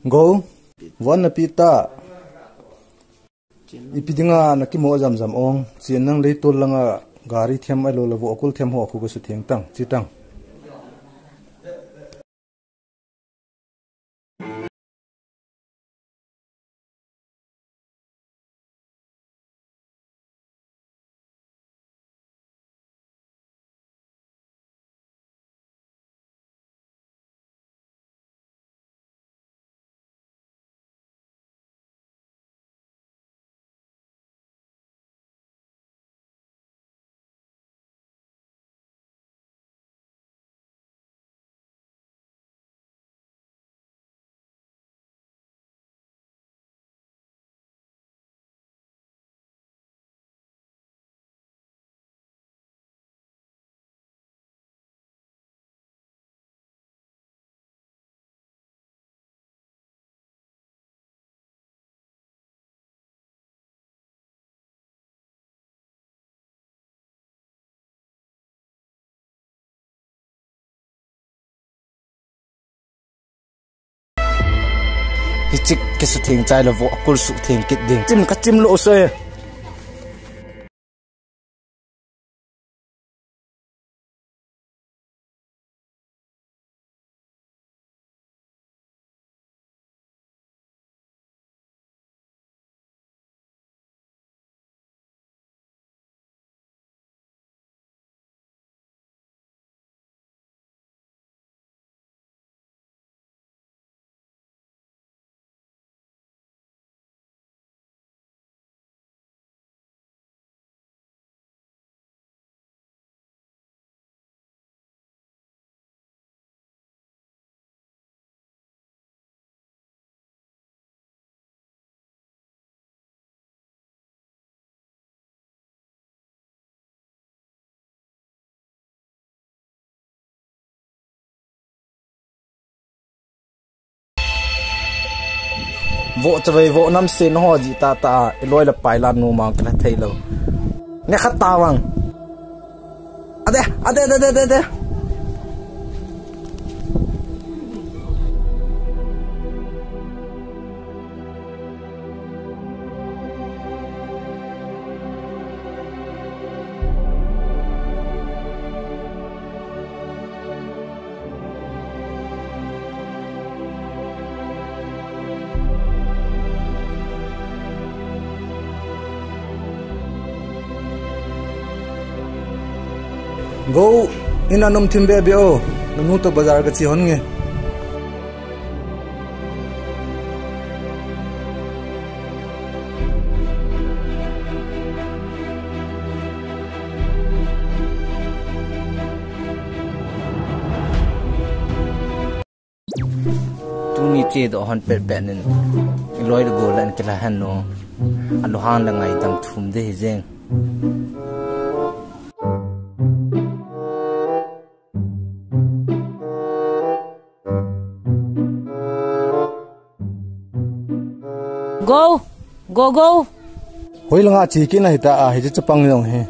Go, one pita. Ipidinga nakimo jam ong, sienang leito langa gari thiam alo lavo okul thiam ho aku su thiang tang, chitang. Chik kisu thing chai lo vo akul su thing kit ding chim ka chim lo soe vo chawai vo nam sen ho ji ta eloi la pailan nu ma kala thailo ne khatawang ade Go ina num thimbe bio nu to bazar ga chi hon nge tu ni che do hon per nen loi de go lan kala han no alo han la ngai dam thum de jeng Go. Hoi langa chi ki na hita a hi chapang nong he.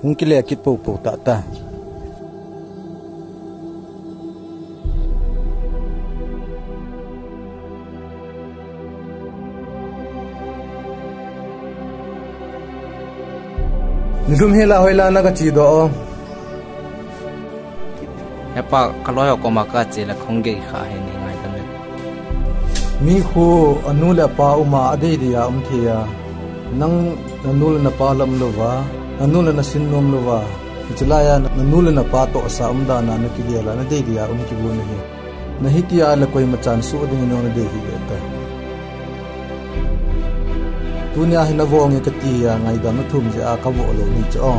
Hung ki le kit po ta. Nidum hela hoila na ka chi do. Epa kaloi ko ma ka che la khongge kha he ni ngai ta me. Mi khu anula pa uma ade dia thia nang nanul na pa lam lova nanul na sin nom lova chilaya nanul na pa to sa umda na na kidiala na de dia ki bu ne na hitia la koi machan su ding no na de hi ta dunya hina vo nge katia ngai da na thum ja ka vo lo ni cho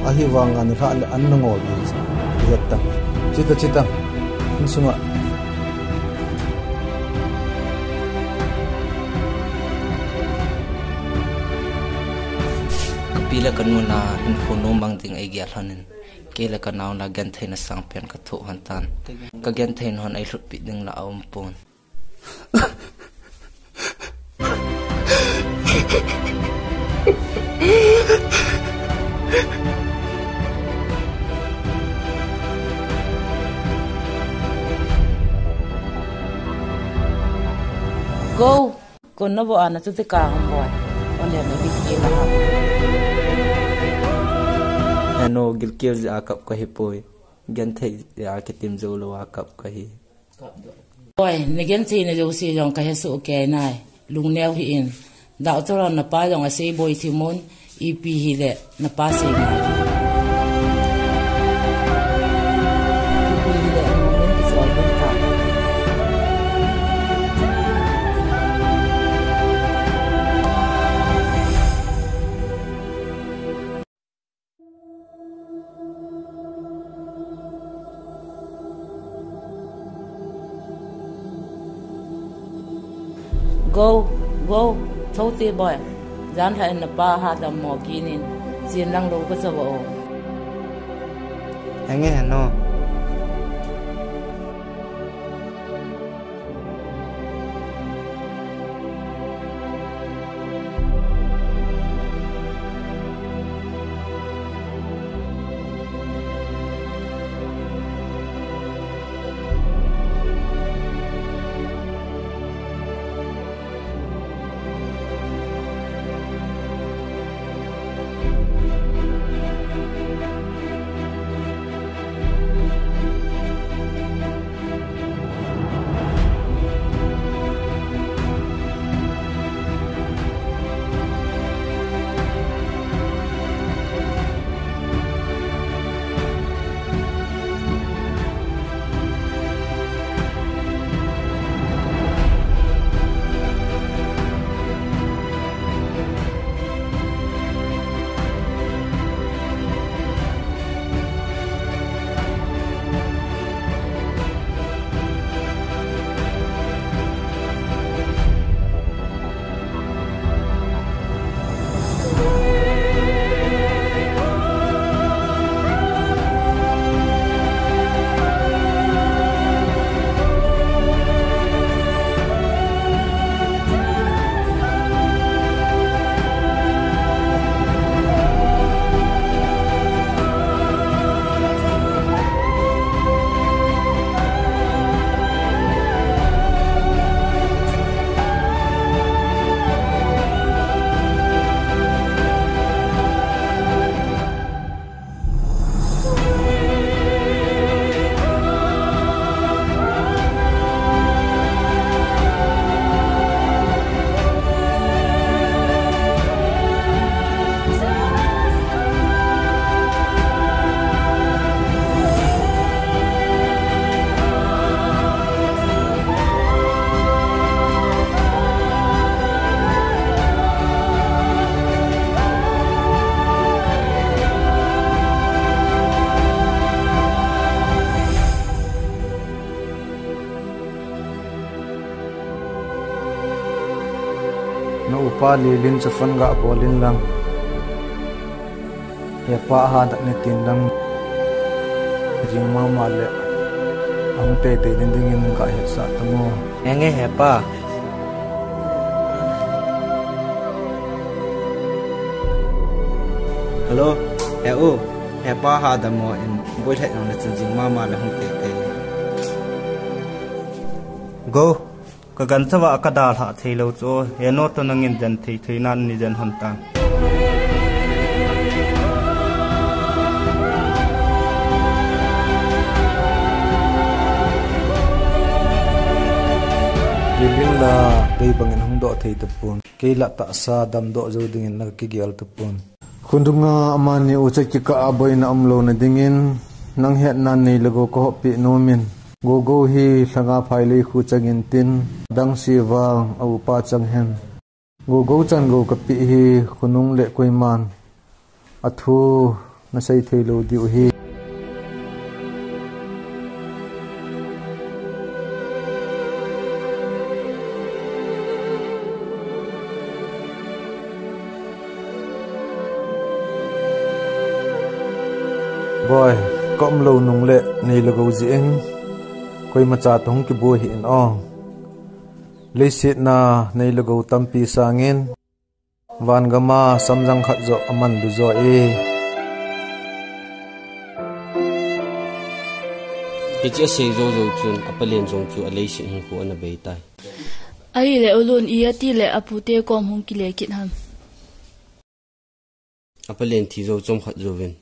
a hi wanga ni kha le an ngol ni ta chita sunga pila kanuna in phono bang ting ai gyal hanin kela kanaw na gan thaina sangpen ka tho hantan ka gan thain hon ai lut pi ding la awm pon Go kon na bo ana tu te ka boy on le me bit ke la ano gilkil ja kap ka hi poi gen thei ya ke tim zo lo kap ka hi boy ne gen thi ne jo si jong ka he su ke nai lung neu hi in da to ron na pa jong a sei boy thi mon ep hi le na pa se nai go thâu ti boy jan ha na pa ha da mo kinin jin lang lo ko chawo ange no na upa lilin sa fan ga bolin lang ya pa ha da ne tin lang jing ma ma le ang te te din dingin ka he sa tamo ange he pa hello he pa ha da mo in boy thai on the jing ma ma le hung te te go ka gan chawa ka dal ha theilo cho he no to nangin jan thei thei nan ni jan hon tang lilin la dei bangin hung do thei tapun ke la ta sa dam do zo dingin la ki gyal tapun khundunga amani u chaki ka aboy na amlo na dingin nang het nan nei lago ko pi nomin go hi thanga phailei khu changin tin dang si wang au pa chang hen go chan go ka pi hi khunung le koiman athu na sei theilo di u hi boy kom lo nung le nei lago ji eng koi macha tong ki bo hi in ong le sit na nei lago tampi sangin van gama samjang khat zo aman du zo e Picha se zo zo chun apalen jong chu alei sin hi ko na bei tai ai le ulun ia ti le apute kom hung ki le kit ham apalen thi zo chom khat zo ven